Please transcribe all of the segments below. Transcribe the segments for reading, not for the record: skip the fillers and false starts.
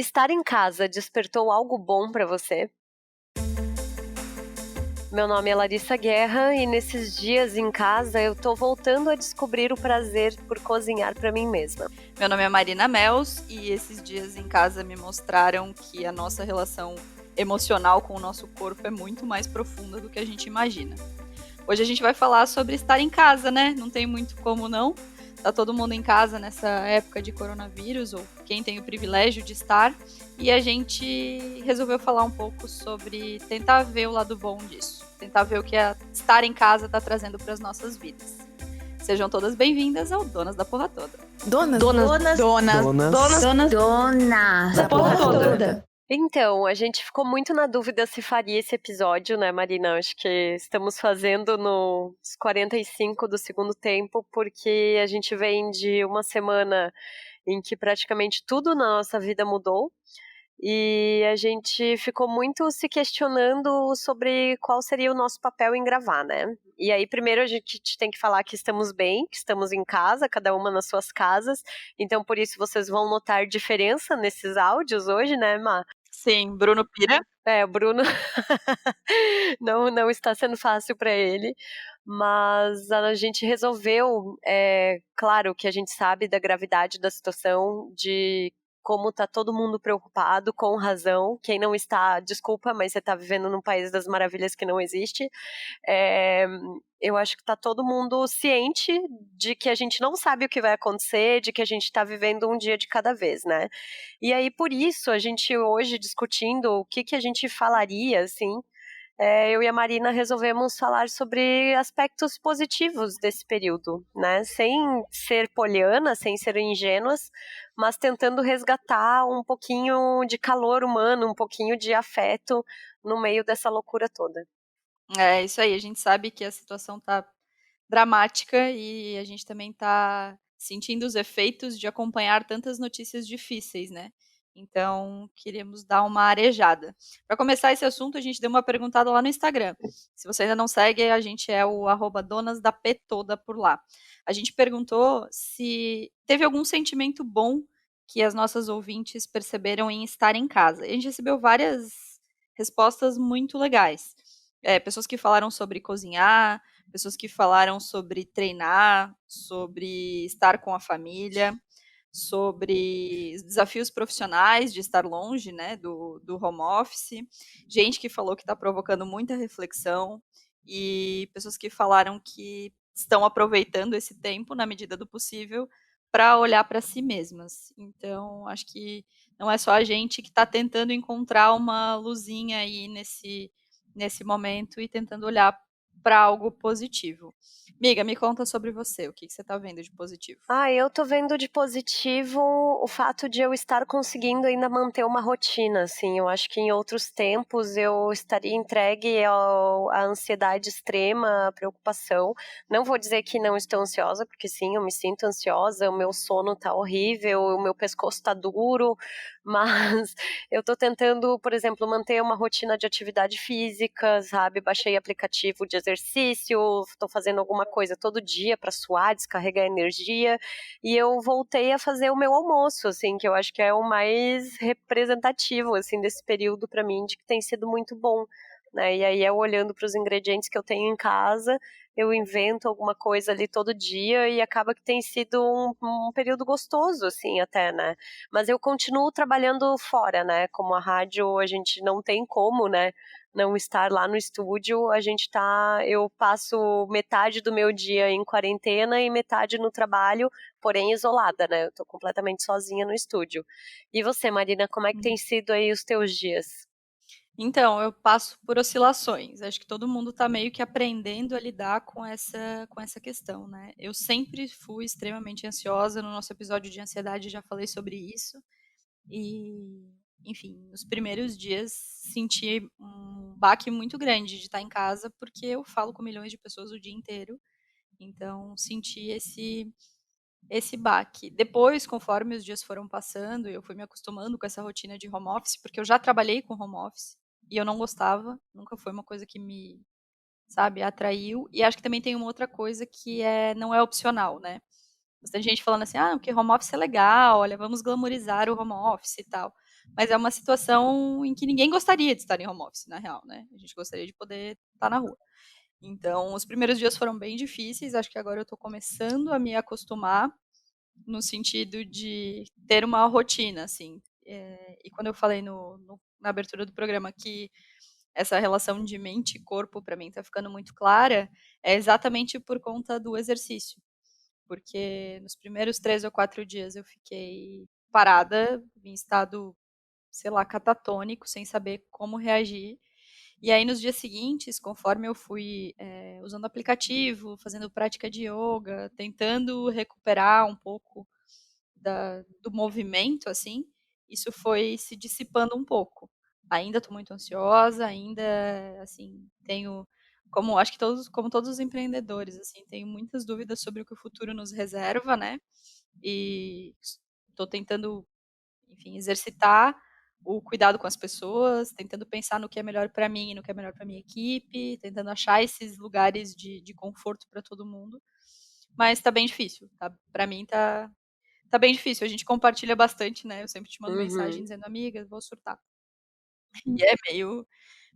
Estar em casa despertou algo bom para você? Meu nome é Larissa Guerra e nesses dias em casa eu tô voltando a descobrir o prazer por cozinhar para mim mesma. Meu nome é Marina Mels e esses dias em casa me mostraram que a nossa relação emocional com o nosso corpo é muito mais profunda do que a gente imagina. Hoje a gente vai falar sobre estar em casa, né? Não tem muito como não. Tá todo mundo em casa nessa época de coronavírus, ou quem tem o privilégio de estar. E a gente resolveu falar um pouco sobre tentar ver o lado bom disso. Tentar ver o que estar em casa está trazendo para as nossas vidas. Sejam todas bem-vindas ao Donas da Porra Toda. Donas da Porra Toda. Então, a gente ficou muito na dúvida se faria esse episódio, né, Marina? Acho que estamos fazendo nos 45 do segundo tempo, porque a gente vem de uma semana em que praticamente tudo na nossa vida mudou. E a gente ficou muito se questionando sobre qual seria o nosso papel em gravar, né? E aí, primeiro, a gente tem que falar que estamos bem, que estamos em casa, cada uma nas suas casas. Então, por isso, vocês vão notar diferença nesses áudios hoje, né, Má? Sim, Bruno Pira. O Bruno não está sendo fácil para ele. Mas a gente resolveu, claro que a gente sabe da gravidade da situação, de como tá todo mundo preocupado, com razão. Quem não está, desculpa, mas você está vivendo num país das maravilhas que não existe. Eu acho que tá todo mundo ciente de que a gente não sabe o que vai acontecer, de que a gente está vivendo um dia de cada vez, né? E aí, por isso, a gente hoje discutindo o que a gente falaria, assim, eu e a Marina resolvemos falar sobre aspectos positivos desse período, né? Sem ser poliana, sem ser ingênuas, mas tentando resgatar um pouquinho de calor humano, um pouquinho de afeto no meio dessa loucura toda. É isso aí, a gente sabe que a situação tá dramática e a gente também tá sentindo os efeitos de acompanhar tantas notícias difíceis, né? Então, queremos dar uma arejada. Para começar esse assunto, a gente deu uma perguntada lá no Instagram. Se você ainda não segue, a gente é o @donasdaptoda por lá. A gente perguntou se teve algum sentimento bom que as nossas ouvintes perceberam em estar em casa. E a gente recebeu várias respostas muito legais. Pessoas que falaram sobre cozinhar, pessoas que falaram sobre treinar, sobre estar com a família, sobre desafios profissionais de estar longe, né, do home office, gente que falou que está provocando muita reflexão e pessoas que falaram que estão aproveitando esse tempo na medida do possível para olhar para si mesmas. Então, acho que não é só a gente que está tentando encontrar uma luzinha aí nesse momento e tentando olhar para algo positivo. Miga, me conta sobre você, o que você está vendo de positivo? Eu tô vendo de positivo o fato de eu estar conseguindo ainda manter uma rotina, assim. Eu acho que em outros tempos eu estaria entregue à ansiedade extrema, à preocupação. Não vou dizer que não estou ansiosa, porque sim, eu me sinto ansiosa, o meu sono tá horrível, o meu pescoço tá duro, mas eu tô tentando, por exemplo, manter uma rotina de atividade física, sabe? Baixei aplicativo de exercício, tô fazendo alguma coisa todo dia para suar, descarregar energia. E eu voltei a fazer o meu almoço, assim, que eu acho que é o mais representativo, assim, desse período para mim, de que tem sido muito bom, né? E aí eu olhando para os ingredientes que eu tenho em casa, eu invento alguma coisa ali todo dia e acaba que tem sido um período gostoso, assim, até, né? Mas eu continuo trabalhando fora, né? Como a rádio, a gente não tem como, né? Não estar lá no estúdio, eu passo metade do meu dia em quarentena e metade no trabalho, porém isolada, né? Eu tô completamente sozinha no estúdio. E você, Marina, como é que tem sido aí os teus dias? Então, eu passo por oscilações. Acho que todo mundo está meio que aprendendo a lidar com essa questão, né? Eu sempre fui extremamente ansiosa. No nosso episódio de ansiedade já falei sobre isso. E, enfim, nos primeiros dias senti um baque muito grande de estar em casa, porque eu falo com milhões de pessoas o dia inteiro. Então, senti esse baque. Depois, conforme os dias foram passando, eu fui me acostumando com essa rotina de home office, porque eu já trabalhei com home office e eu não gostava, nunca foi uma coisa que me, sabe, atraiu. E acho que também tem uma outra coisa que não é opcional, né? Tem gente falando assim, porque home office é legal, olha, vamos glamorizar o home office e tal. mas é uma situação em que ninguém gostaria de estar em home office, na real, né? A gente gostaria de poder estar na rua. Então, os primeiros dias foram bem difíceis, acho que agora eu tô começando a me acostumar, no sentido de ter uma rotina, assim. E quando eu falei na abertura do programa que essa relação de mente e corpo para mim tá ficando muito clara, é exatamente por conta do exercício. Porque nos primeiros 3 ou 4 dias eu fiquei parada, em estado, sei lá, catatônico, sem saber como reagir. E aí nos dias seguintes, conforme eu fui usando aplicativo, fazendo prática de yoga, tentando recuperar um pouco do movimento, assim, isso foi se dissipando um pouco. Ainda estou muito ansiosa, ainda, assim, tenho, como acho que como todos os empreendedores, assim, tenho muitas dúvidas sobre o que o futuro nos reserva, né? E estou tentando, enfim, exercitar o cuidado com as pessoas, tentando pensar no que é melhor para mim e no que é melhor para minha equipe, tentando achar esses lugares de conforto para todo mundo. Mas está bem difícil, tá? Para mim tá bem difícil. A gente compartilha bastante, né? Eu sempre te mando mensagem Uhum. dizendo, amiga, vou surtar. E é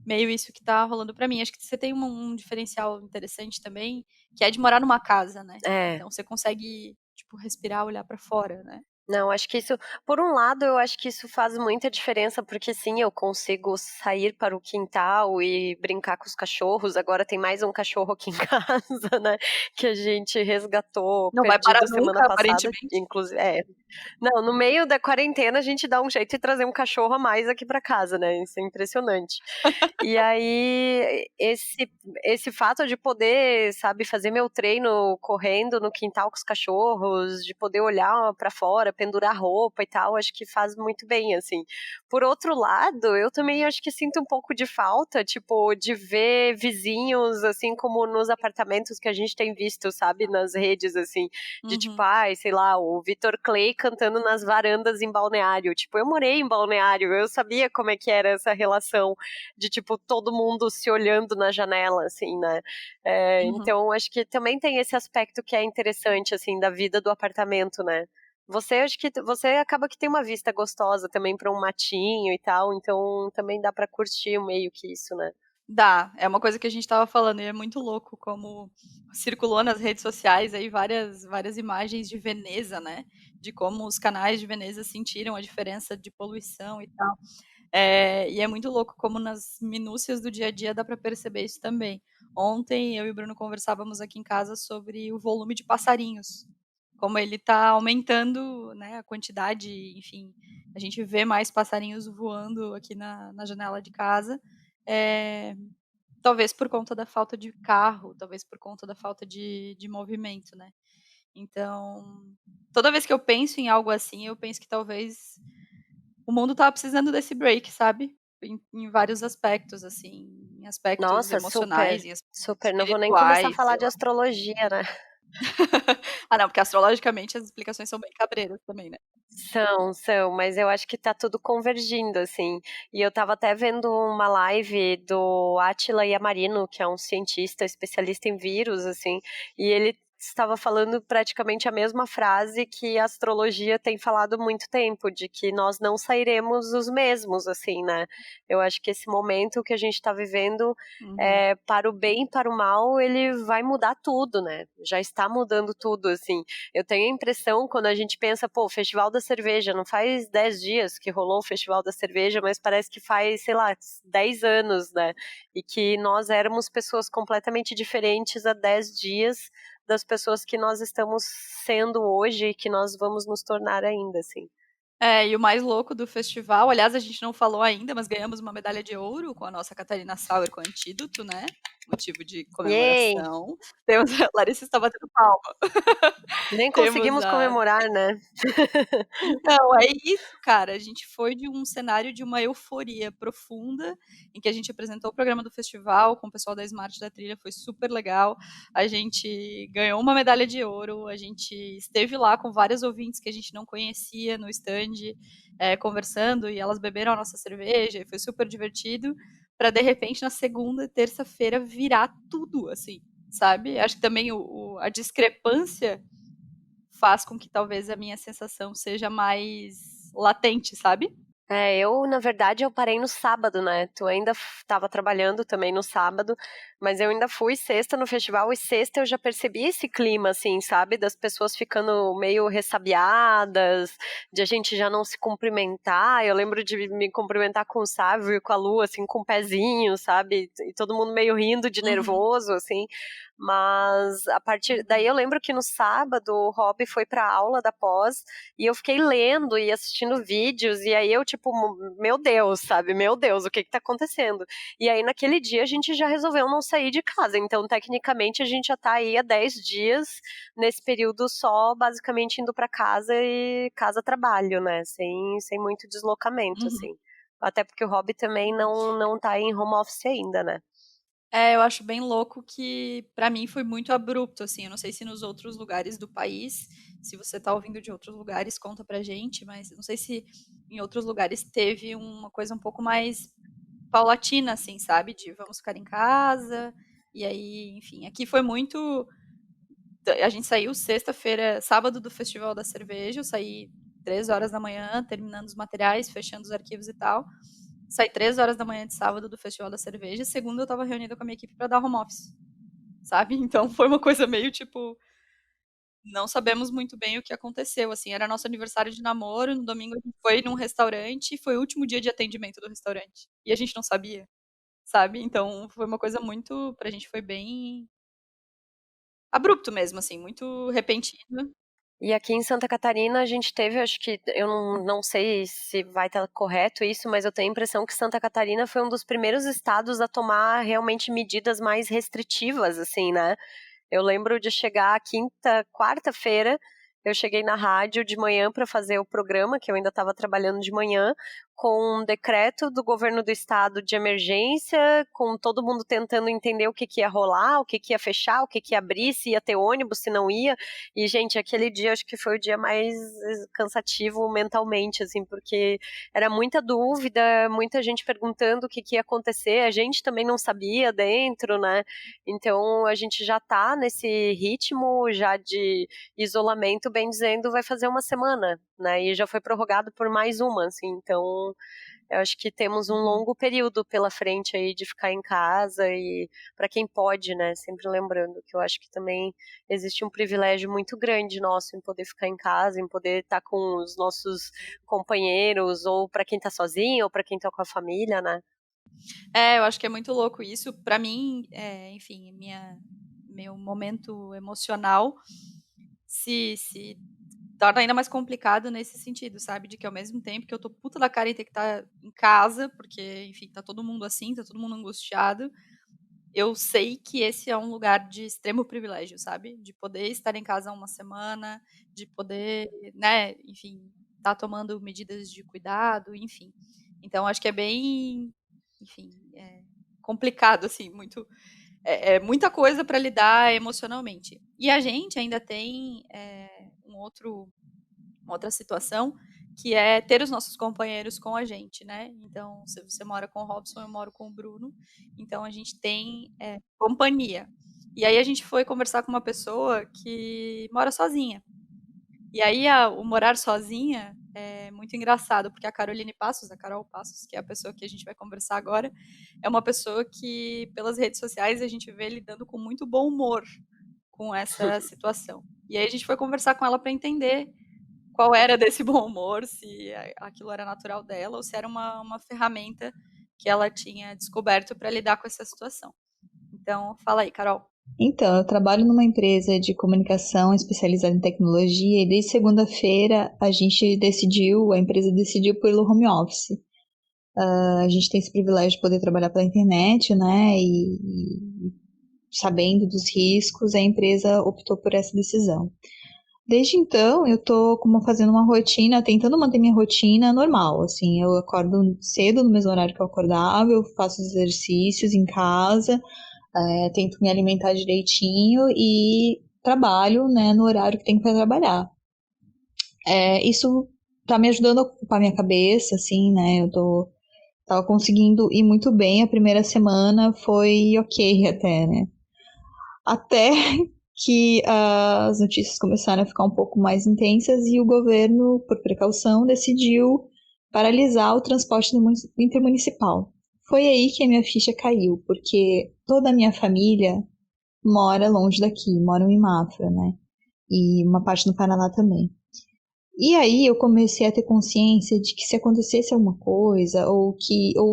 meio isso que tá rolando pra mim. Acho que você tem um diferencial interessante também, que é de morar numa casa, né? É. Então você consegue, tipo, respirar, olhar pra fora, né? Não, acho que isso, por um lado, eu acho que isso faz muita diferença, porque sim, eu consigo sair para o quintal e brincar com os cachorros. Agora tem mais um cachorro aqui em casa, né? Que a gente resgatou Não vai parar perdido semana nunca, passada, aparentemente. inclusive. Não, no meio da quarentena a gente dá um jeito de trazer um cachorro a mais aqui para casa, né? Isso é impressionante. E aí, esse fato de poder, sabe, fazer meu treino correndo no quintal com os cachorros, de poder olhar para fora, pendurar roupa e tal, acho que faz muito bem, assim. Por outro lado, eu também acho que sinto um pouco de falta, tipo, de ver vizinhos, assim, como nos apartamentos que a gente tem visto, sabe, nas redes, assim, de tipo, Uhum. ai, sei lá, o Vitor Clay cantando nas varandas em Balneário. Tipo, eu morei em Balneário, eu sabia como é que era essa relação de tipo todo mundo se olhando na janela, assim, né? Uhum. Então acho que também tem esse aspecto que é interessante, assim, da vida do apartamento, né? Você acho que você acaba que tem uma vista gostosa também para um matinho e tal, então também dá para curtir meio que isso, né? Dá, é uma coisa que a gente estava falando e é muito louco como circulou nas redes sociais aí várias imagens de Veneza, né? De como os canais de Veneza sentiram a diferença de poluição e tal. E é muito louco como nas minúcias do dia a dia dá para perceber isso também. Ontem eu e o Bruno conversávamos aqui em casa sobre o volume de passarinhos, como ele está aumentando, né, a quantidade, enfim, a gente vê mais passarinhos voando aqui na janela de casa. É, talvez por conta da falta de carro, talvez por conta da falta de movimento, né? Então, toda vez que eu penso em algo assim, eu penso que talvez o mundo estava precisando desse break, sabe? Em vários aspectos, assim, em aspectos Nossa, emocionais, super, em aspectos super. Não vou nem começar a espirituais, falar sei de lá. astrologia, né? Ah, não, porque astrologicamente as explicações são bem cabreiras também, né? São, mas eu acho que tá tudo convergindo, assim. E eu tava até vendo uma live do Átila Yamarino, que é um cientista especialista em vírus, assim, e ele estava falando praticamente a mesma frase que a astrologia tem falado há muito tempo, de que nós não sairemos os mesmos, assim, né? Eu acho que esse momento que a gente tá vivendo, Uhum. para o bem e para o mal, ele vai mudar tudo, né? Já está mudando tudo, assim. Eu tenho a impressão, quando a gente pensa, pô, o Festival da Cerveja, não faz 10 dias que rolou o Festival da Cerveja, mas parece que faz, sei lá, 10 anos, né? E que nós éramos pessoas completamente diferentes há 10 dias das pessoas que nós estamos sendo hoje e que nós vamos nos tornar ainda, assim. E o mais louco do festival, aliás, a gente não falou ainda, mas ganhamos uma medalha de ouro com a nossa Catarina Sauer com Antídoto, né? Motivo de Yay! comemoração. Temos, a Larissa está batendo palma. Nem Temos conseguimos a comemorar, né? Então, é isso, cara. A gente foi de um cenário de uma euforia profunda, em que a gente apresentou o programa do festival com o pessoal da Smart da Trilha, foi super legal. A gente ganhou uma medalha de ouro, a gente esteve lá com várias ouvintes que a gente não conhecia no stand, conversando, e elas beberam a nossa cerveja, e foi super divertido, para de repente na segunda e terça-feira virar tudo, assim, sabe? Acho que também a discrepância faz com que talvez a minha sensação seja mais latente, sabe? Eu, na verdade, eu parei no sábado, né? Tu ainda estava trabalhando também no sábado, mas eu ainda fui sexta no festival e sexta eu já percebi esse clima, assim, sabe? Das pessoas ficando meio ressabiadas, de a gente já não se cumprimentar. Eu lembro de me cumprimentar com o Sávio e com a Lu, assim, com o pezinho, sabe? E todo mundo meio rindo de Uhum, nervoso, assim. Mas a partir daí uhum, eu lembro que no sábado o Rob foi pra aula da pós e eu fiquei lendo e assistindo vídeos, e aí eu, tipo, meu Deus, sabe? Meu Deus, o que que tá acontecendo? E aí naquele dia a gente já resolveu não sair de casa, então tecnicamente a gente já tá aí há 10 dias nesse período só, basicamente indo pra casa e casa-trabalho, né? Sem muito deslocamento, uhum. assim. Até porque o Rob também não tá em home office ainda, né? É, eu acho bem louco que pra mim foi muito abrupto, assim, eu não sei se nos outros lugares do país, se você tá ouvindo de outros lugares, conta pra gente, mas não sei se em outros lugares teve uma coisa um pouco mais paulatina, assim, sabe, de vamos ficar em casa, e aí, enfim, aqui foi muito, a gente saiu sexta-feira, sábado do Festival da Cerveja, eu saí 3 horas da manhã, terminando os materiais, fechando os arquivos e tal, saí 3 horas da manhã de sábado do Festival da Cerveja, segunda eu tava reunida com a minha equipe pra dar home office, sabe? Então foi uma coisa meio tipo, não sabemos muito bem o que aconteceu, assim, era nosso aniversário de namoro, no domingo a gente foi num restaurante, foi o último dia de atendimento do restaurante, e a gente não sabia, sabe? Então foi uma coisa muito, pra gente foi bem abrupto mesmo, assim, muito repentino. E aqui em Santa Catarina a gente teve, acho que, eu não sei se vai estar correto isso, mas eu tenho a impressão que Santa Catarina foi um dos primeiros estados a tomar realmente medidas mais restritivas, assim, né? Eu lembro de chegar quarta-feira, eu cheguei na rádio de manhã para fazer o programa, que eu ainda estava trabalhando de manhã, com um decreto do governo do estado de emergência, com todo mundo tentando entender o que que ia rolar, o que que ia fechar, o que que ia abrir, se ia ter ônibus, se não ia. E, gente, aquele dia acho que foi o dia mais cansativo mentalmente, assim, porque era muita dúvida, muita gente perguntando o que que ia acontecer, a gente também não sabia dentro, né? Então a gente já tá nesse ritmo já de isolamento, bem dizendo, vai fazer uma semana, né? E já foi prorrogado por mais uma, assim. Então eu acho que temos um Uhum. longo período pela frente aí de ficar em casa e para quem pode, né? Sempre lembrando que eu acho que também existe um privilégio muito grande nosso em poder ficar em casa, em poder estar com os nossos companheiros, ou para quem tá sozinho, ou para quem tá com a família, né? É, eu acho que é muito louco isso. Pra mim, enfim, meu momento emocional se torna ainda mais complicado nesse sentido, sabe? De que ao mesmo tempo que eu tô puta da cara em ter que estar em casa, porque, enfim, tá todo mundo assim, tá todo mundo angustiado, eu sei que esse é um lugar de extremo privilégio, sabe? De poder estar em casa uma semana, de poder, né, enfim, estar tomando medidas de cuidado, enfim. Então, acho que é bem, enfim, complicado, assim, muito, muita coisa para lidar emocionalmente. E a gente ainda tem uma outra situação, que é ter os nossos companheiros com a gente, né? Então, se você mora com o Robson, eu moro com o Bruno. Então, a gente tem companhia. E aí, a gente foi conversar com uma pessoa que mora sozinha. E aí, o morar sozinha é muito engraçado, porque a Caroline Passos, a Carol Passos, que é a pessoa que a gente vai conversar agora, é uma pessoa que, pelas redes sociais, a gente vê lidando com muito bom humor com essa situação. E aí, a gente foi conversar com ela para entender qual era desse bom humor, se aquilo era natural dela ou se era uma ferramenta que ela tinha descoberto para lidar com essa situação. Então, fala aí, Carol. Então, eu trabalho numa empresa de comunicação especializada em tecnologia e desde segunda-feira a empresa decidiu pelo home office. A gente tem esse privilégio de poder trabalhar pela internet, né? E sabendo dos riscos, a empresa optou por essa decisão. Desde então, eu tô como fazendo uma rotina, tentando manter minha rotina normal, assim, eu acordo cedo no mesmo horário que eu acordava, eu faço exercícios em casa, tento me alimentar direitinho e trabalho, né, no horário que tenho para trabalhar. Isso tá me ajudando a ocupar minha cabeça, assim, né, tava conseguindo ir muito bem, a primeira semana foi ok até, né, até que as notícias começaram a ficar um pouco mais intensas e o governo, por precaução, decidiu paralisar o transporte intermunicipal. Foi aí que a minha ficha caiu, porque toda a minha família mora longe daqui, moram em Mafra, né? E uma parte no Paraná também. E aí eu comecei a ter consciência de que se acontecesse alguma coisa, ou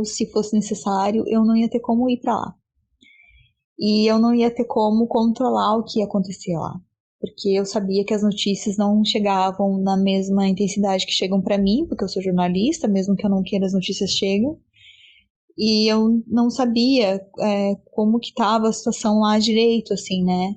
se fosse necessário, eu não ia ter como ir para lá. E eu não ia ter como controlar o que ia acontecer lá. Porque eu sabia que as notícias não chegavam na mesma intensidade que chegam para mim, porque eu sou jornalista, mesmo que eu não queira, as notícias chegam. E eu não sabia como que estava a situação lá direito, assim, né?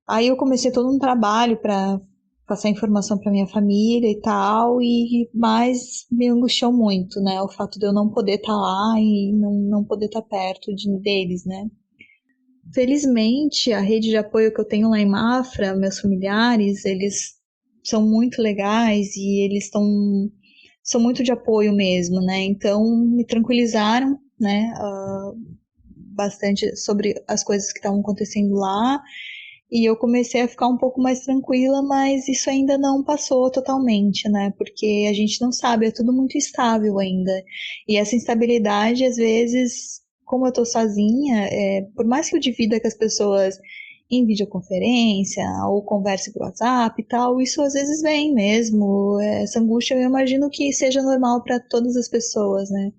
Aí eu comecei todo um trabalho para passar informação para minha família e tal, e mais me angustiou muito, né? O fato de eu não poder estar lá e não poder estar perto deles, né? Felizmente, a rede de apoio que eu tenho lá em Mafra, meus familiares, eles são muito legais e eles são muito de apoio mesmo, né? Então, me tranquilizaram, né? Bastante sobre as coisas que estavam acontecendo lá. E eu comecei a ficar um pouco mais tranquila, mas isso ainda não passou totalmente, né? Porque a gente não sabe, é tudo muito instável ainda. E essa instabilidade, às vezes, como eu tô sozinha, por mais que eu divida com as pessoas em videoconferência ou converse por WhatsApp e tal, isso às vezes vem mesmo. Essa angústia eu imagino que seja normal para todas as pessoas, né?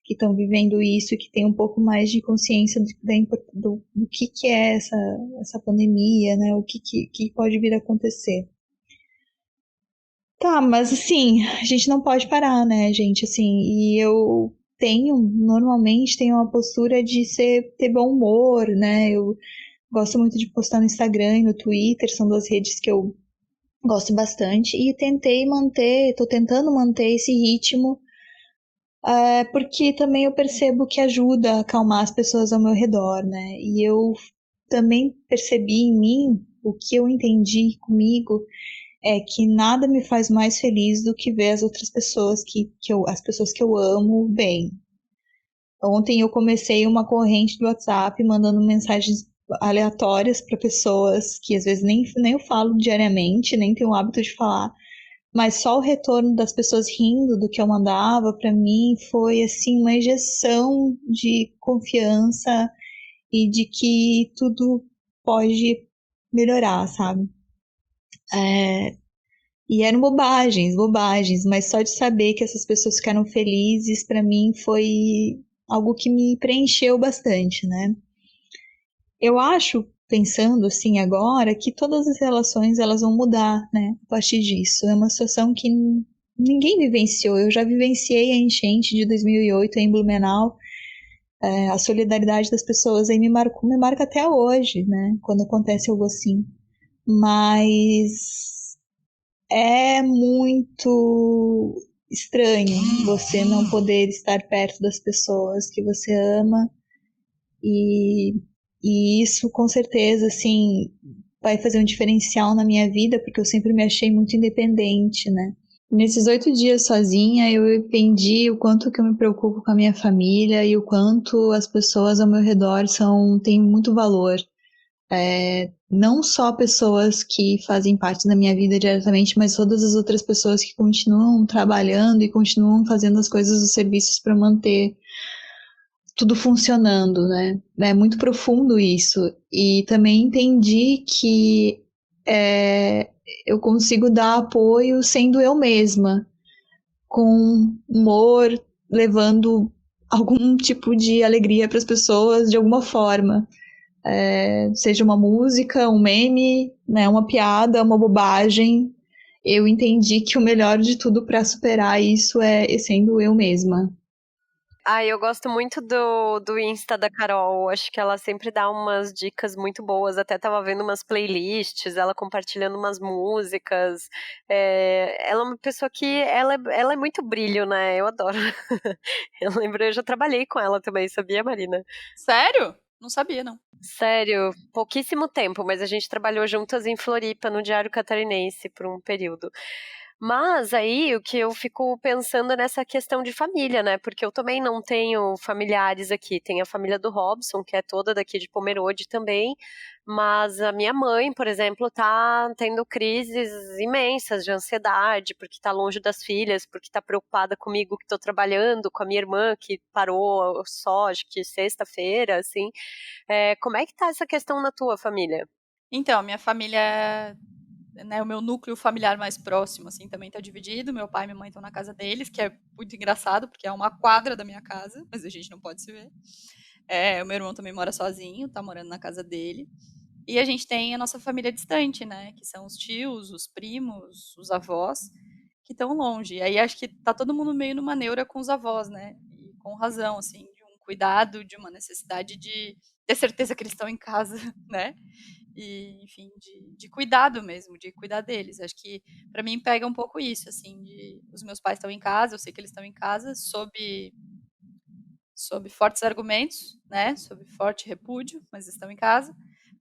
Que estão vivendo isso e que têm um pouco mais de consciência do que é essa pandemia, né? O que pode vir a acontecer. Tá, mas assim, a gente não pode parar, né, gente? Assim, e eu normalmente tenho uma postura de ter bom humor, né? Eu gosto muito de postar no Instagram e no Twitter, são duas redes que eu gosto bastante, e tô tentando manter esse ritmo. Porque também eu percebo que ajuda a acalmar as pessoas ao meu redor, né? E eu também percebi em mim, o que eu entendi comigo, é que nada me faz mais feliz do que ver as outras pessoas as pessoas que eu amo bem. Ontem eu comecei uma corrente do WhatsApp mandando mensagens aleatórias para pessoas que às vezes nem eu falo diariamente, nem tenho o hábito de falar, mas só o retorno das pessoas rindo do que eu mandava para mim foi assim uma injeção de confiança e de que tudo pode melhorar, sabe? E eram bobagens, mas só de saber que essas pessoas ficaram felizes para mim foi algo que me preencheu bastante, né? Eu acho, pensando assim agora, que todas as relações elas vão mudar, né? A partir disso. É uma situação que ninguém vivenciou. Eu já vivenciei a enchente de 2008 em Blumenau. A solidariedade das pessoas aí me marca até hoje, né? Quando acontece algo assim. Mas é muito estranho você não poder estar perto das pessoas que você ama e, e isso com certeza assim vai fazer um diferencial na minha vida porque eu sempre me achei muito independente, né? Nesses 8 dias sozinha eu entendi o quanto que eu me preocupo com a minha família e o quanto as pessoas ao meu redor têm muito valor. Não só pessoas que fazem parte da minha vida diretamente, mas todas as outras pessoas que continuam trabalhando e continuam fazendo as coisas, os serviços para manter tudo funcionando, né? É muito profundo isso. E também entendi que eu consigo dar apoio sendo eu mesma, com humor, levando algum tipo de alegria para as pessoas de alguma forma. Seja uma música, um meme, né, uma piada, uma bobagem. Eu entendi que o melhor de tudo para superar isso é sendo eu mesma. Eu gosto muito do Insta da Carol. Acho que ela sempre dá umas dicas muito boas. Até tava vendo umas playlists, ela compartilhando umas músicas. Ela é uma pessoa que ela é muito brilho, né? Eu adoro. Eu lembro, eu já trabalhei com ela também, sabia, Marina? Sério? Não sabia, não. Sério, pouquíssimo tempo, mas a gente trabalhou juntas em Floripa, no Diário Catarinense, por um período. Mas aí o que eu fico pensando nessa questão de família, né? Porque eu também não tenho familiares aqui. Tem a família do Robson, que é toda daqui de Pomerode também. Mas a minha mãe, por exemplo, tá tendo crises imensas de ansiedade, porque tá longe das filhas, porque tá preocupada comigo que tô trabalhando, com a minha irmã que parou só, acho que sexta-feira, assim. Como é que tá essa questão na tua família? Então, minha família, né, o meu núcleo familiar mais próximo, assim, também tá dividido. Meu pai e minha mãe estão na casa deles, que é muito engraçado, porque é uma quadra da minha casa, mas a gente não pode se ver. O meu irmão também mora sozinho, tá morando na casa dele. E a gente tem a nossa família distante, né, que são os tios, os primos, os avós, que estão longe. E aí acho que tá todo mundo meio numa neura com os avós, né, e com razão, assim, de um cuidado, de uma necessidade de ter certeza que eles estão em casa, né, e, enfim, de cuidado mesmo, de cuidar deles. Acho que para mim pega um pouco isso, assim, de os meus pais estão em casa, eu sei que eles estão em casa, sob fortes argumentos, né, sob forte repúdio, mas estão em casa.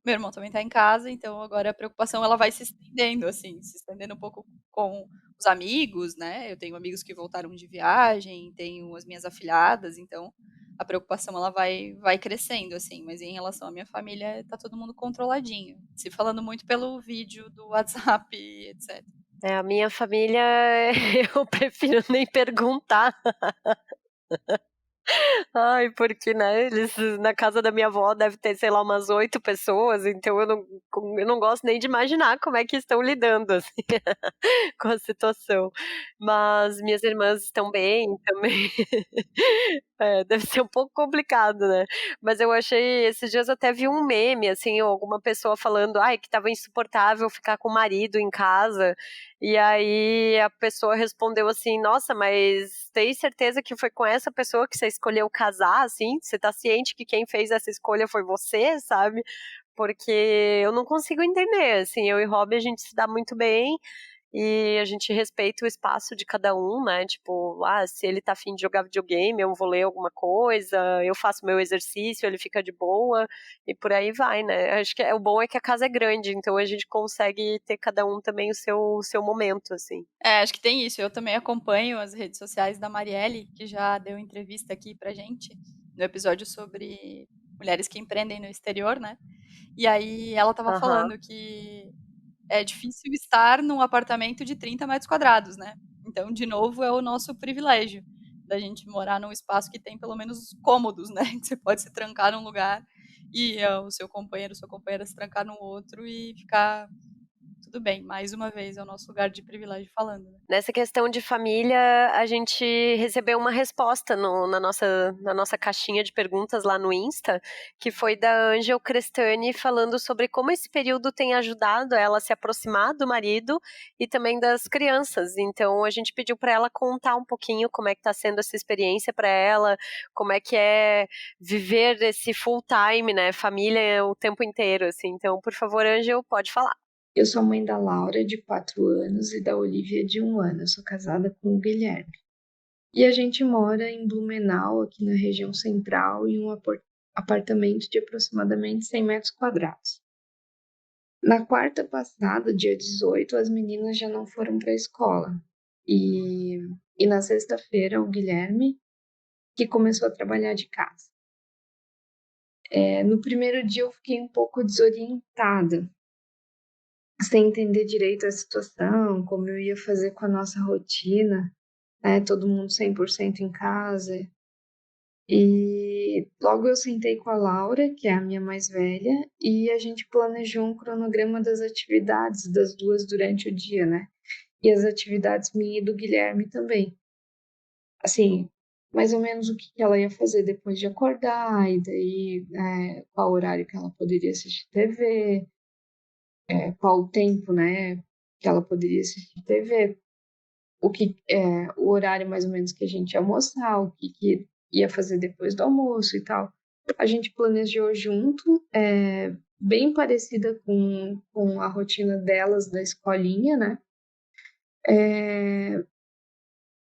Meu irmão também está em casa, então agora a preocupação ela vai se estendendo, assim, se estendendo um pouco com os amigos, né? Eu tenho amigos que voltaram de viagem, tenho as minhas afilhadas, então a preocupação ela vai crescendo, assim. Mas em relação à minha família, tá todo mundo controladinho, se falando muito pelo vídeo do WhatsApp, etc. A minha família, eu prefiro nem perguntar. Ai, porque, né, eles na casa da minha avó deve ter, sei lá, umas 8 pessoas, então eu não gosto nem de imaginar como é que estão lidando, assim, com a situação. Mas minhas irmãs estão bem também. Deve ser um pouco complicado, né. Mas eu achei esses dias eu até vi um meme, assim, ou alguma pessoa falando, ai, que estava insuportável ficar com o marido em casa, e aí a pessoa respondeu assim: "Nossa, mas tem certeza que foi com essa pessoa que você escolheu casar, assim? Você tá ciente que quem fez essa escolha foi você?", sabe. Porque eu não consigo entender, assim, eu e Rob a gente se dá muito bem, e a gente respeita o espaço de cada um, né, tipo, se ele tá afim de jogar videogame, eu vou ler alguma coisa, eu faço meu exercício, ele fica de boa, e por aí vai, né. Acho que o bom é que a casa é grande, então a gente consegue ter cada um também o seu momento, assim. Acho que tem isso. Eu também acompanho as redes sociais da Marielle, que já deu entrevista aqui pra gente, no episódio sobre mulheres que empreendem no exterior, né? E aí ela estava Aham. falando que é difícil estar num apartamento de 30 metros quadrados, né? Então, de novo, é o nosso privilégio da gente morar num espaço que tem pelo menos cômodos, né? Que você pode se trancar num lugar e o seu companheiro, sua companheira se trancar no outro e ficar tudo bem. Mais uma vez, é o nosso lugar de privilégio falando, né? Nessa questão de família, a gente recebeu uma resposta na nossa caixinha de perguntas lá no Insta, que foi da Angel Crestani falando sobre como esse período tem ajudado ela a se aproximar do marido e também das crianças. Então a gente pediu para ela contar um pouquinho como é que está sendo essa experiência para ela, como é que é viver esse full time, né, família o tempo inteiro, assim. Então, por favor, Angel, pode falar. Eu sou mãe da Laura, de 4 anos, e da Olivia, de 1 ano. Eu sou casada com o Guilherme. E a gente mora em Blumenau, aqui na região central, em um apartamento de aproximadamente 100 metros quadrados. Na quarta passada, dia 18, as meninas já não foram para a escola. E na sexta-feira, o Guilherme, que começou a trabalhar de casa. No primeiro dia, eu fiquei um pouco desorientada, sem entender direito a situação, como eu ia fazer com a nossa rotina, né? Todo mundo 100% em casa. E logo eu sentei com a Laura, que é a minha mais velha, e a gente planejou um cronograma das atividades das duas durante o dia, né? E as atividades minha e do Guilherme também. Assim, mais ou menos o que ela ia fazer depois de acordar, e daí qual horário que ela poderia assistir TV, qual o tempo, né, que ela poderia assistir TV, o horário mais ou menos que a gente ia almoçar, o que ia fazer depois do almoço e tal. A gente planejou junto, bem parecida com a rotina delas da escolinha, né?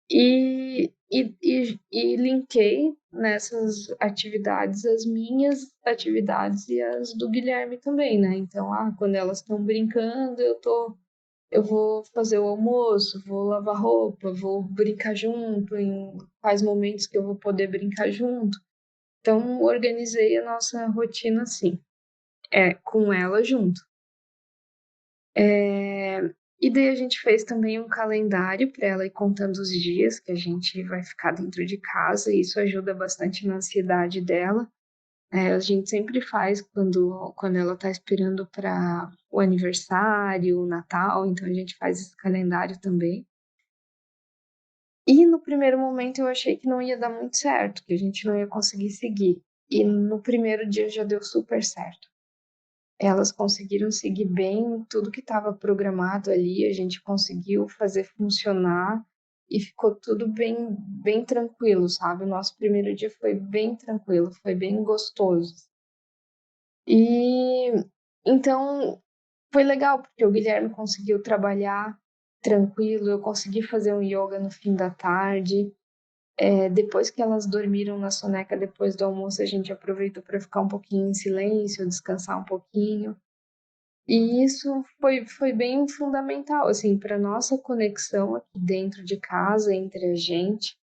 E linkei nessas atividades as minhas atividades e as do Guilherme também, né? Então, quando elas estão brincando, eu tô eu vou fazer o almoço, vou lavar roupa, vou brincar junto, em quais momentos que eu vou poder brincar junto. Então, organizei a nossa rotina assim, com ela junto. E daí a gente fez também um calendário para ela ir contando os dias que a gente vai ficar dentro de casa, e isso ajuda bastante na ansiedade dela. A gente sempre faz quando ela está esperando para o aniversário, o Natal, então a gente faz esse calendário também. E no primeiro momento eu achei que não ia dar muito certo, que a gente não ia conseguir seguir. E no primeiro dia já deu super certo. Elas conseguiram seguir bem tudo que estava programado ali, a gente conseguiu fazer funcionar e ficou tudo bem, bem tranquilo, sabe? O nosso primeiro dia foi bem tranquilo, foi bem gostoso. E então foi legal, porque o Guilherme conseguiu trabalhar tranquilo, eu consegui fazer um yoga no fim da tarde. Depois que elas dormiram na soneca, depois do almoço, a gente aproveitou para ficar um pouquinho em silêncio, descansar um pouquinho. E isso foi bem fundamental, assim, para nossa conexão aqui dentro de casa, entre a gente.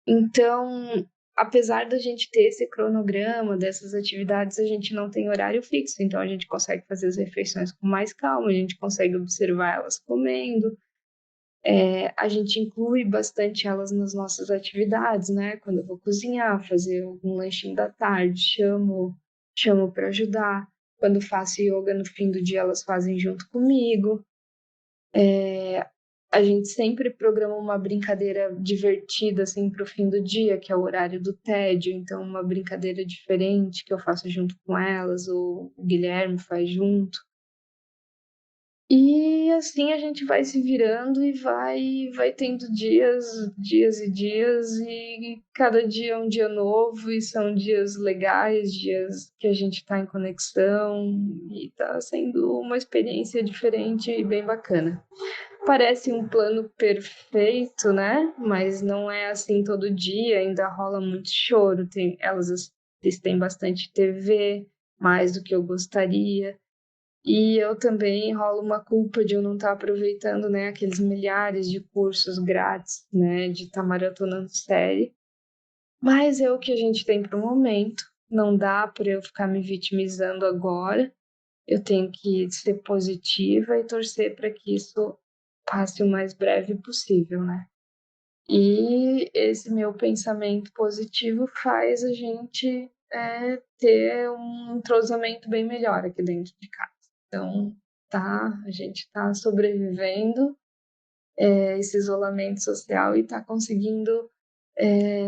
Então, apesar da gente ter esse cronograma dessas atividades, a gente não tem horário fixo, então a gente consegue fazer as refeições com mais calma, a gente consegue observar elas comendo, a gente inclui bastante elas nas nossas atividades, né? Quando eu vou cozinhar, fazer algum lanchinho da tarde, chamo para ajudar. Quando faço yoga no fim do dia, elas fazem junto comigo. A gente sempre programa uma brincadeira divertida assim para o fim do dia, que é o horário do tédio. Então, uma brincadeira diferente que eu faço junto com elas, ou o Guilherme faz junto. E assim a gente vai se virando e vai tendo dias e dias, e cada dia é um dia novo, e são dias legais, dias que a gente está em conexão, e está sendo uma experiência diferente e bem bacana. Parece um plano perfeito, né? Mas não é assim todo dia, ainda rola muito choro, elas assistem bastante TV, mais do que eu gostaria. E eu também rolo uma culpa de eu não estar aproveitando, né, aqueles milhares de cursos grátis, né, de estar maratonando série. Mas é o que a gente tem para o momento. Não dá para eu ficar me vitimizando agora. Eu tenho que ser positiva e torcer para que isso passe o mais breve possível, né? E esse meu pensamento positivo faz a gente ter um entrosamento bem melhor aqui dentro de casa. Então, a gente está sobrevivendo esse isolamento social e está conseguindo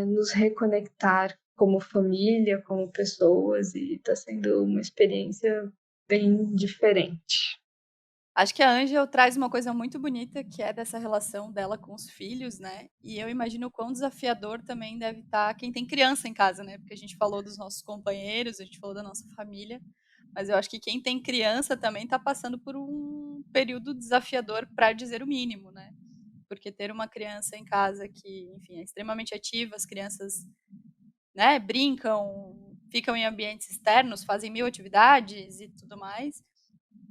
nos reconectar como família, como pessoas, e está sendo uma experiência bem diferente. Acho que a Ângela traz uma coisa muito bonita, que é dessa relação dela com os filhos, né? E eu imagino o quão desafiador também deve estar quem tem criança em casa, né? Porque a gente falou dos nossos companheiros, a gente falou da nossa família, mas eu acho que quem tem criança também está passando por um período desafiador, para dizer o mínimo, né? Porque ter uma criança em casa que, enfim, é extremamente ativa, as crianças, né, brincam, ficam em ambientes externos, fazem mil atividades e tudo mais,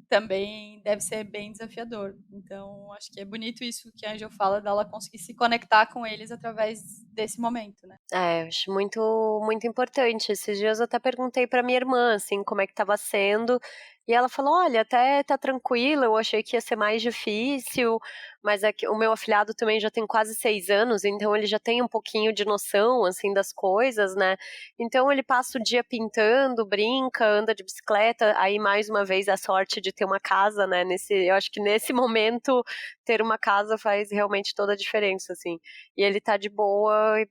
também deve ser bem desafiador. Então, acho que é bonito isso que a Angel fala, dela conseguir se conectar com eles através desse momento, né? Acho muito, muito importante. Esses dias eu até perguntei pra minha irmã, assim, como é que estava sendo, e ela falou: olha, até tá tranquila, eu achei que ia ser mais difícil, mas é que o meu afilhado também já tem quase 6 anos, então ele já tem um pouquinho de noção, assim, das coisas, né? Então ele passa o dia pintando, brinca, anda de bicicleta, aí mais uma vez a sorte de ter uma casa, né? Eu acho que nesse momento ter uma casa faz realmente toda a diferença, assim. E ele tá de boa, e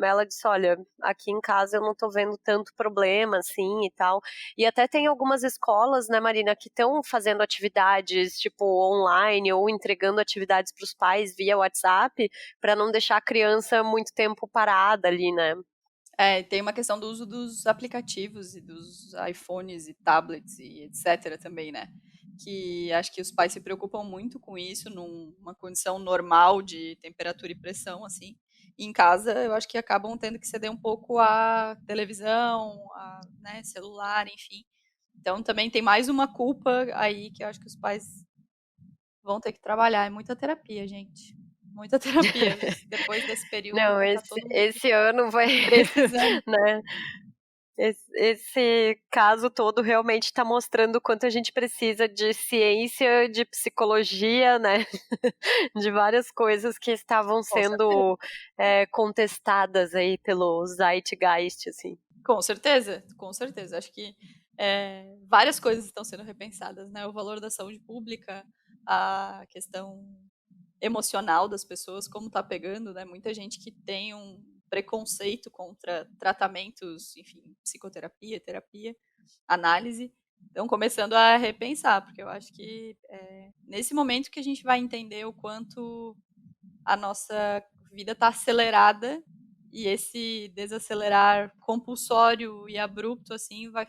ela disse: olha, aqui em casa eu não tô vendo tanto problema, assim, e tal. E até tem algumas escolas, né, Marina, que estão fazendo atividades, tipo, online, ou entregando atividades para os pais via WhatsApp, para não deixar a criança muito tempo parada ali, né? Tem uma questão do uso dos aplicativos e dos iPhones e tablets e etc. também, né? Que acho que os pais se preocupam muito com isso numa condição normal de temperatura e pressão, assim. E em casa, eu acho que acabam tendo que ceder um pouco à televisão, né, celular, enfim. Então também tem mais uma culpa aí que eu acho que os pais vão ter que trabalhar. É muita terapia, gente. Muita terapia. Depois desse período Não, vai estar esse, todo mundo esse ano vai, precisando. né? Esse caso todo realmente está mostrando o quanto a gente precisa de ciência, de psicologia, né? De várias coisas que estavam Com certeza. sendo contestadas aí pelo Zeitgeist, assim. Com certeza, com certeza. Acho que várias coisas estão sendo repensadas, né? O valor da saúde pública, a questão emocional das pessoas, como tá pegando, né? Muita gente que tem um preconceito contra tratamentos, enfim, psicoterapia, terapia, análise, estão começando a repensar, porque eu acho que nesse momento que a gente vai entender o quanto a nossa vida está acelerada e esse desacelerar compulsório e abrupto assim vai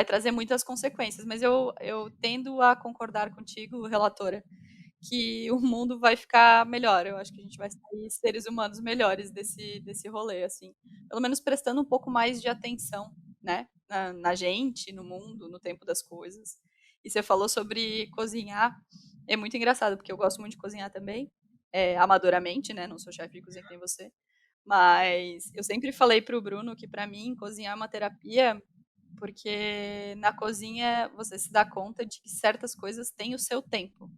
trazer muitas consequências. Mas eu tendo a concordar contigo, relatora, que o mundo vai ficar melhor. Eu acho que a gente vai sair seres humanos melhores desse rolê, assim. Pelo menos prestando um pouco mais de atenção, né? Na gente, no mundo, no tempo das coisas. E você falou sobre cozinhar. É muito engraçado, porque eu gosto muito de cozinhar também. Amadoramente, né? Não sou chefe de cozinha que nem você. Mas eu sempre falei pro Bruno que, para mim, cozinhar é uma terapia, porque na cozinha você se dá conta de que certas coisas têm o seu tempo,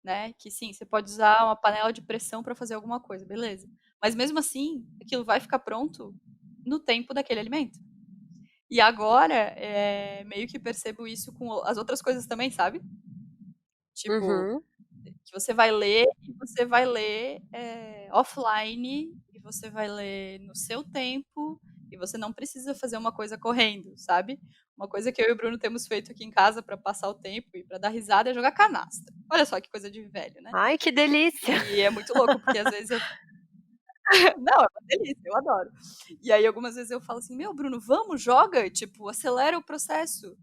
né? Que sim, você pode usar uma panela de pressão para fazer alguma coisa, beleza. Mas mesmo assim, aquilo vai ficar pronto no tempo daquele alimento. E agora, meio que percebo isso com as outras coisas também, sabe? Tipo, Uhum. que você vai ler e você vai ler offline, e você vai ler no seu tempo, e você não precisa fazer uma coisa correndo, sabe? Uma coisa que eu e o Bruno temos feito aqui em casa para passar o tempo e para dar risada é jogar canastra. Olha só que coisa de velho, né? Ai, que delícia! E é muito louco, porque às vezes eu. Não, é uma delícia, eu adoro. E aí algumas vezes eu falo assim: meu, Bruno, vamos, joga, tipo, acelera o processo.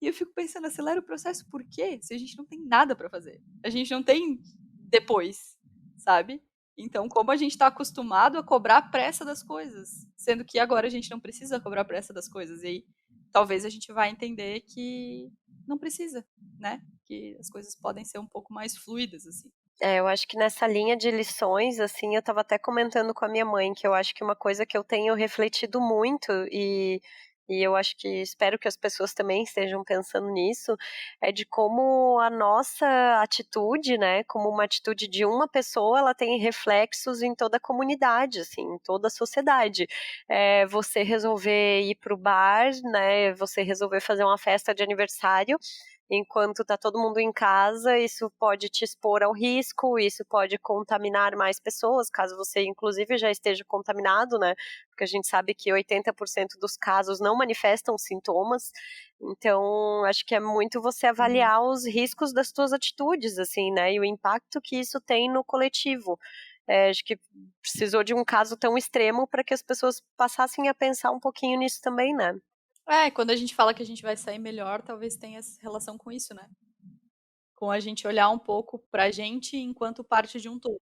E eu fico pensando, acelera o processo por quê? Se a gente não tem nada para fazer. A gente não tem depois, sabe? Então, como a gente está acostumado a cobrar pressa das coisas, sendo que agora a gente não precisa cobrar pressa das coisas, e aí talvez a gente vai entender que não precisa, né? Que as coisas podem ser um pouco mais fluidas, assim. Eu acho que nessa linha de lições, assim, eu estava até comentando com a minha mãe que eu acho que uma coisa que eu tenho refletido muito e eu acho que espero que as pessoas também estejam pensando nisso, é de como a nossa atitude, né, como uma atitude de uma pessoa, ela tem reflexos em toda a comunidade, assim, em toda a sociedade. Você resolver ir para o bar, né, você resolver fazer uma festa de aniversário, enquanto está todo mundo em casa, isso pode te expor ao risco, isso pode contaminar mais pessoas, caso você, inclusive, já esteja contaminado, né? Porque a gente sabe que 80% dos casos não manifestam sintomas. Então, acho que é muito você avaliar os riscos das suas atitudes, assim, né? E o impacto que isso tem no coletivo. Acho que precisou de um caso tão extremo para que as pessoas passassem a pensar um pouquinho nisso também, né? Quando a gente fala que a gente vai sair melhor, talvez tenha essa relação com isso, né? Com a gente olhar um pouco pra gente enquanto parte de um todo.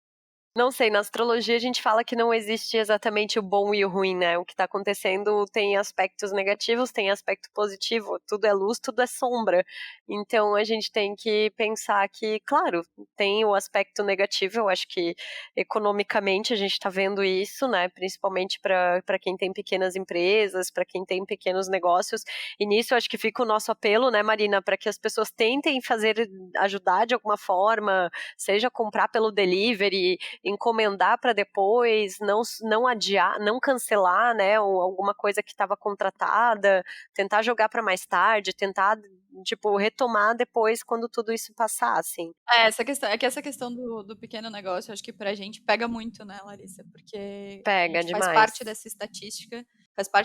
Não sei, na astrologia a gente fala que não existe exatamente o bom e o ruim, né? O que está acontecendo tem aspectos negativos, tem aspecto positivo, tudo é luz, tudo é sombra. Então a gente tem que pensar que, claro, tem o aspecto negativo, eu acho que economicamente a gente está vendo isso, né? Principalmente para quem tem pequenas empresas, para quem tem pequenos negócios. E nisso eu acho que fica o nosso apelo, né, Marina, para que as pessoas tentem ajudar de alguma forma, seja comprar pelo delivery, encomendar para depois, não adiar, não cancelar, né, ou alguma coisa que estava contratada, tentar jogar para mais tarde, tentar tipo retomar depois quando tudo isso passar, assim. Essa questão do pequeno negócio, acho que pra gente pega muito, né, Larissa? Porque a Pega gente demais. faz parte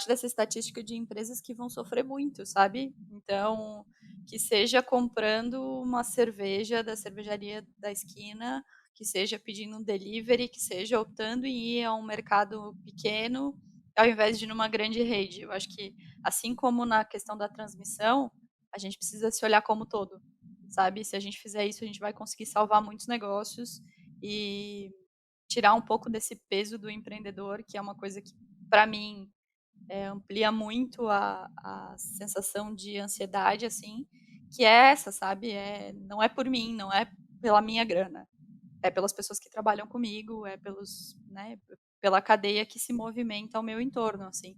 dessa estatística de empresas que vão sofrer muito, sabe? Então, que seja comprando uma cerveja da cervejaria da esquina, que seja pedindo um delivery, que seja optando em ir a um mercado pequeno, ao invés de ir numa grande rede. Eu acho que, assim como na questão da transmissão, a gente precisa se olhar como todo, sabe? Se a gente fizer isso, a gente vai conseguir salvar muitos negócios e tirar um pouco desse peso do empreendedor, que é uma coisa que, para mim, amplia muito a sensação de ansiedade, assim, que é essa, sabe? Não é por mim, não é pela minha grana. É pelas pessoas que trabalham comigo, é pela cadeia que se movimenta ao meu entorno, assim.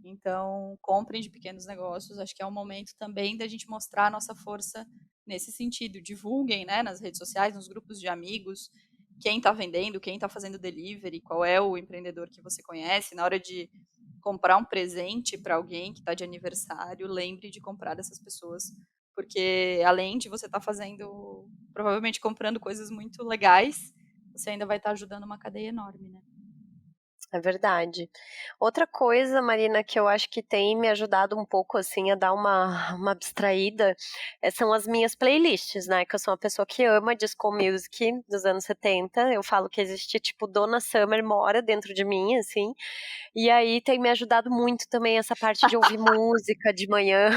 Então, comprem de pequenos negócios. Acho que é um momento também da gente mostrar a nossa força nesse sentido. Divulguem, né, nas redes sociais, nos grupos de amigos, quem está vendendo, quem está fazendo delivery, qual é o empreendedor que você conhece. Na hora de comprar um presente para alguém que está de aniversário, lembre de comprar dessas pessoas, porque além de você estar fazendo, provavelmente comprando coisas muito legais, você ainda vai estar ajudando uma cadeia enorme, né? É verdade. Outra coisa, Marina, que eu acho que tem me ajudado um pouco, assim, a dar uma abstraída, são as minhas playlists, né? Que eu sou uma pessoa que ama disco music dos anos 70. Eu falo que existe, tipo, Donna Summer mora dentro de mim, assim. E aí tem me ajudado muito também essa parte de ouvir música de manhã.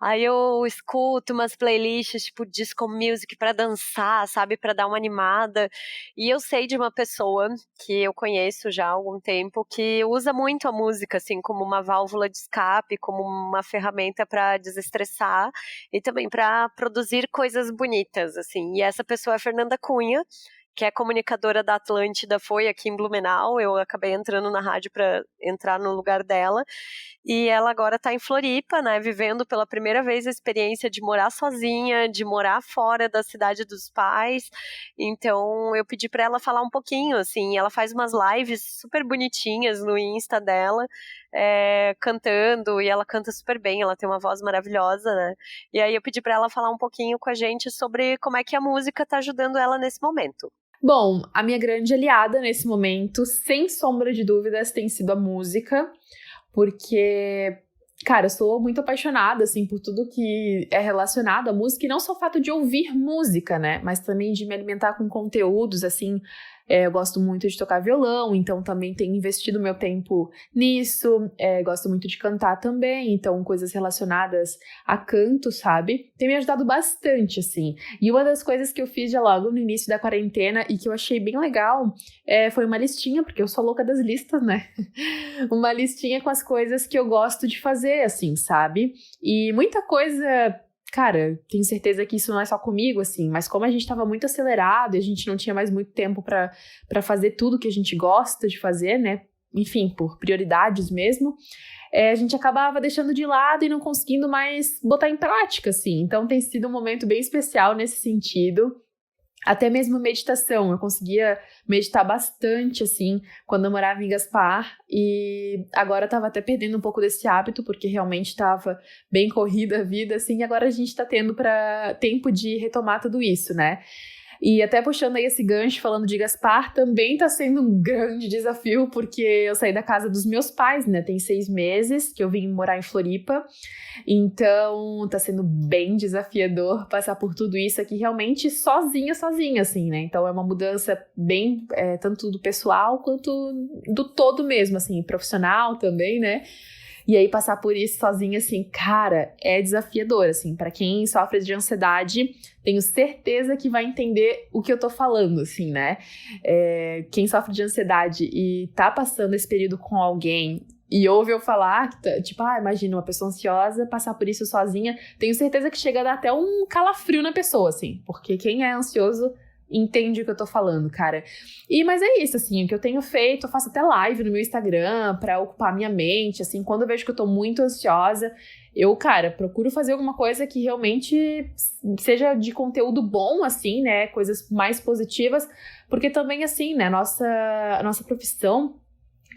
Aí eu escuto umas playlists tipo disco music pra dançar, sabe, pra dar uma animada. E eu sei de uma pessoa que eu conheço já há algum tempo que usa muito a música assim como uma válvula de escape, como uma ferramenta pra desestressar e também pra produzir coisas bonitas, assim. E essa pessoa é a Fernanda Cunha, que é comunicadora da Atlântida, foi aqui em Blumenau. Eu acabei entrando na rádio para entrar no lugar dela. E ela agora está em Floripa, né, vivendo pela primeira vez a experiência de morar sozinha, de morar fora da cidade dos pais. Então eu pedi para ela falar um pouquinho, assim. Ela faz umas lives super bonitinhas no Insta dela, cantando, e ela canta super bem. Ela tem uma voz maravilhosa, né? E aí eu pedi para ela falar um pouquinho com a gente sobre como é que a música está ajudando ela nesse momento. Bom, a minha grande aliada nesse momento, sem sombra de dúvidas, tem sido a música, porque, cara, eu sou muito apaixonada, assim, por tudo que é relacionado à música, e não só o fato de ouvir música, né, mas também de me alimentar com conteúdos, assim. Eu gosto muito de tocar violão, então também tenho investido meu tempo nisso. Gosto muito de cantar também, então coisas relacionadas a canto, sabe? Tem me ajudado bastante, assim. E uma das coisas que eu fiz já logo no início da quarentena e que eu achei bem legal foi uma listinha, porque eu sou louca das listas, né? Uma listinha com as coisas que eu gosto de fazer, assim, sabe? E muita coisa... Cara, tenho certeza que isso não é só comigo, assim, mas como a gente tava muito acelerado e a gente não tinha mais muito tempo pra fazer tudo que a gente gosta de fazer, né? Enfim, por prioridades mesmo, a gente acabava deixando de lado e não conseguindo mais botar em prática, assim. Então tem sido um momento bem especial nesse sentido. Até mesmo meditação, eu conseguia meditar bastante, assim, quando eu morava em Gaspar, e agora eu tava até perdendo um pouco desse hábito, porque realmente tava bem corrida a vida, assim, e agora a gente tá tendo tempo de retomar tudo isso, né? E até puxando aí esse gancho, falando de Gaspar, também tá sendo um grande desafio, porque eu saí da casa dos meus pais, né? Tem 6 meses que eu vim morar em Floripa, então tá sendo bem desafiador passar por tudo isso aqui realmente sozinha, assim, né? Então é uma mudança bem, tanto do pessoal quanto do todo mesmo, assim, profissional também, né? E aí passar por isso sozinha, assim, cara, é desafiador, assim. Pra quem sofre de ansiedade, tenho certeza que vai entender o que eu tô falando, assim, né? Quem sofre de ansiedade e tá passando esse período com alguém e ouve eu falar, tipo, imagina uma pessoa ansiosa passar por isso sozinha, tenho certeza que chega a dar até um calafrio na pessoa, assim. Porque quem é ansioso entende o que eu tô falando, cara. Mas é isso, assim, o que eu tenho feito, eu faço até live no meu Instagram pra ocupar minha mente, assim, quando eu vejo que eu tô muito ansiosa, eu, cara, procuro fazer alguma coisa que realmente seja de conteúdo bom, assim, né, coisas mais positivas, porque também, assim, né, a nossa profissão,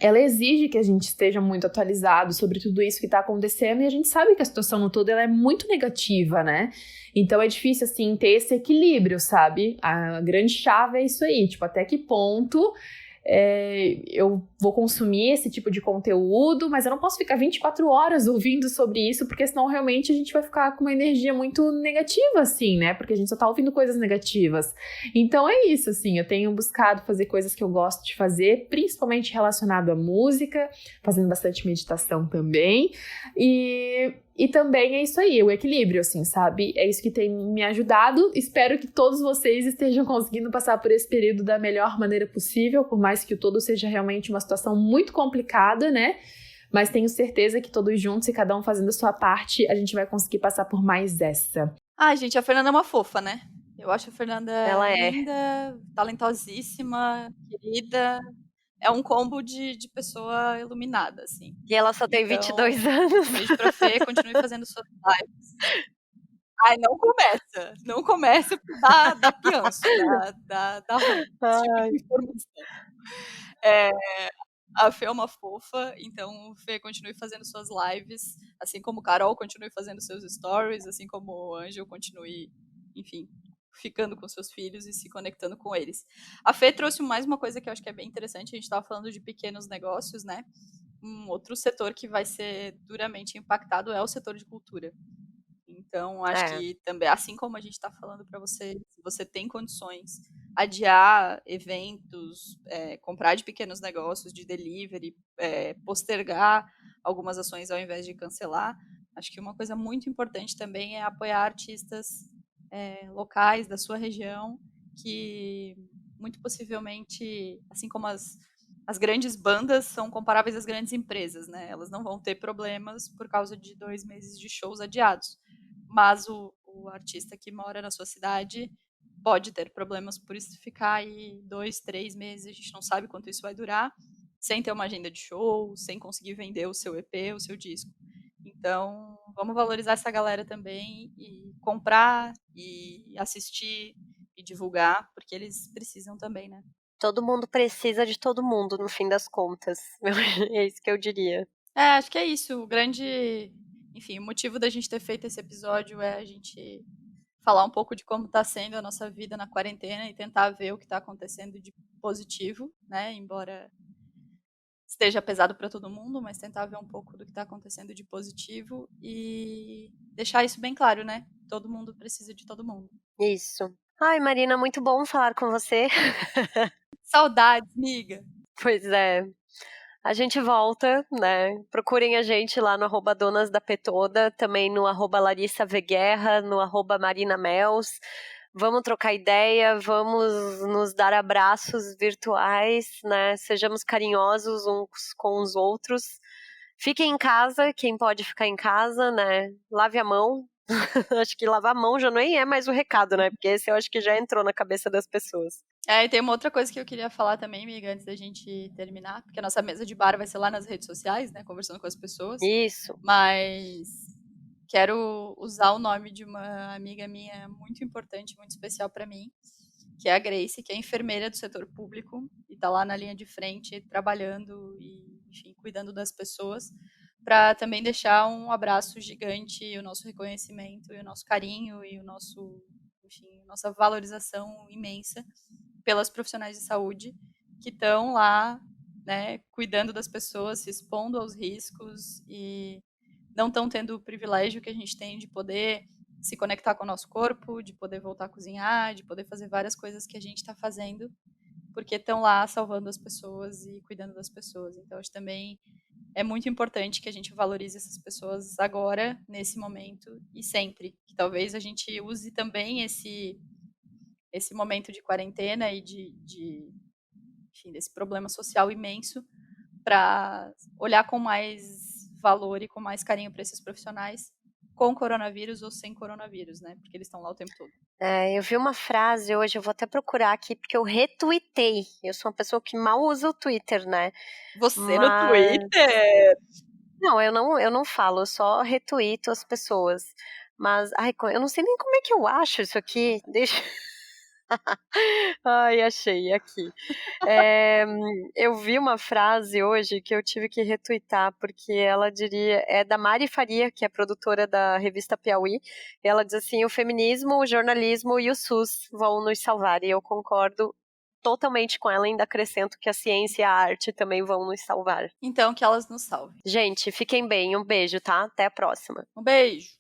ela exige que a gente esteja muito atualizado sobre tudo isso que está acontecendo, e a gente sabe que a situação no todo ela é muito negativa, né? Então é difícil, assim, ter esse equilíbrio, sabe? A grande chave é isso aí, tipo, até que ponto eu vou consumir esse tipo de conteúdo, mas eu não posso ficar 24 horas ouvindo sobre isso, porque senão realmente a gente vai ficar com uma energia muito negativa, assim, né? Porque a gente só tá ouvindo coisas negativas. Então é isso, assim, eu tenho buscado fazer coisas que eu gosto de fazer, principalmente relacionado à música, fazendo bastante meditação também, e também é isso aí, o equilíbrio, assim, sabe? É isso que tem me ajudado. Espero que todos vocês estejam conseguindo passar por esse período da melhor maneira possível, por mais que o todo seja realmente uma situação muito complicada, né? Mas tenho certeza que todos juntos e cada um fazendo a sua parte, a gente vai conseguir passar por mais essa. Ai, gente, a Fernanda é uma fofa, né? Eu acho a Fernanda Ela é. linda, talentosíssima, querida. É um combo de pessoa iluminada, assim. E ela só tem 22 Então, anos. beijo pra Fê, continue fazendo suas lives. Ai, não começa porque dá pianço, dá ruim esse tipo Ai. de informação. É, a Fê é uma fofa, então Fê, continue fazendo suas lives, assim como Carol continue fazendo seus stories, assim como o Ângelo continue, enfim, ficando com seus filhos e se conectando com eles. A Fê trouxe mais uma coisa que eu acho que é bem interessante, a gente estava falando de pequenos negócios, né? Um outro setor que vai ser duramente impactado é o setor de cultura. Então, acho que também, assim como a gente está falando para você, se você tem condições, adiar eventos, comprar de pequenos negócios, de delivery, postergar algumas ações ao invés de cancelar. Acho que uma coisa muito importante também é apoiar artistas locais da sua região, que muito possivelmente, assim como as grandes bandas são comparáveis às grandes empresas, né? Elas não vão ter problemas por causa de 2 meses de shows adiados. Mas o artista que mora na sua cidade pode ter problemas por isso ficar aí 2, 3 meses, a gente não sabe quanto isso vai durar, sem ter uma agenda de show, sem conseguir vender o seu EP, o seu disco. Então, vamos valorizar essa galera também e comprar e assistir e divulgar, porque eles precisam também, né? Todo mundo precisa de todo mundo, no fim das contas. É isso que eu diria. Acho que é isso. O grande, enfim, o motivo da gente ter feito esse episódio é a gente falar um pouco de como está sendo a nossa vida na quarentena e tentar ver o que está acontecendo de positivo, né? Embora esteja pesado para todo mundo, mas tentar ver um pouco do que está acontecendo de positivo e deixar isso bem claro, né? Todo mundo precisa de todo mundo. Isso. Ai, Marina, muito bom falar com você. Saudades, miga. Pois é. A gente volta, né? Procurem a gente lá no @Donas da Petoda, também no @LarissaVguerra, no @MarinaMels. Vamos trocar ideia, vamos nos dar abraços virtuais, né? Sejamos carinhosos uns com os outros. Fiquem em casa, quem pode ficar em casa, né? Lave a mão. Acho que lavar a mão já nem é mais o recado, né? Porque esse eu acho que já entrou na cabeça das pessoas. E tem uma outra coisa que eu queria falar também, amiga, antes da gente terminar, porque a nossa mesa de bar vai ser lá nas redes sociais, né? Conversando com as pessoas. Isso. Mas quero usar o nome de uma amiga minha muito importante, muito especial para mim, que é a Grace, que é enfermeira do setor público e está lá na linha de frente trabalhando e, enfim, cuidando das pessoas, para também deixar um abraço gigante, e o nosso reconhecimento e o nosso carinho e o nosso, enfim, nossa valorização imensa pelas profissionais de saúde que estão lá, né, cuidando das pessoas, se expondo aos riscos e não estão tendo o privilégio que a gente tem de poder se conectar com o nosso corpo, de poder voltar a cozinhar, de poder fazer várias coisas que a gente está fazendo, porque estão lá salvando as pessoas e cuidando das pessoas. Então, acho também é muito importante que a gente valorize essas pessoas agora, nesse momento e sempre. Que talvez a gente use também esse momento de quarentena e enfim, desse problema social imenso para olhar com mais valor e com mais carinho para esses profissionais, com coronavírus ou sem coronavírus, né? Porque eles estão lá o tempo todo. Eu vi uma frase hoje, eu vou até procurar aqui, porque eu retuitei. Eu sou uma pessoa que mal usa o Twitter, né? Você no Twitter? Não, eu não falo, eu só retuito as pessoas. Mas, ai, eu não sei nem como é que eu acho isso aqui. Deixa. Ai, achei aqui. Eu vi uma frase hoje que eu tive que retuitar, porque ela diria, é da Mari Faria, que é produtora da revista Piauí, e ela diz assim, o feminismo, o jornalismo e o SUS vão nos salvar, e eu concordo totalmente com ela, ainda acrescento que a ciência e a arte também vão nos salvar. Então, que elas nos salvem. Gente, fiquem bem, um beijo, tá? Até a próxima. Um beijo!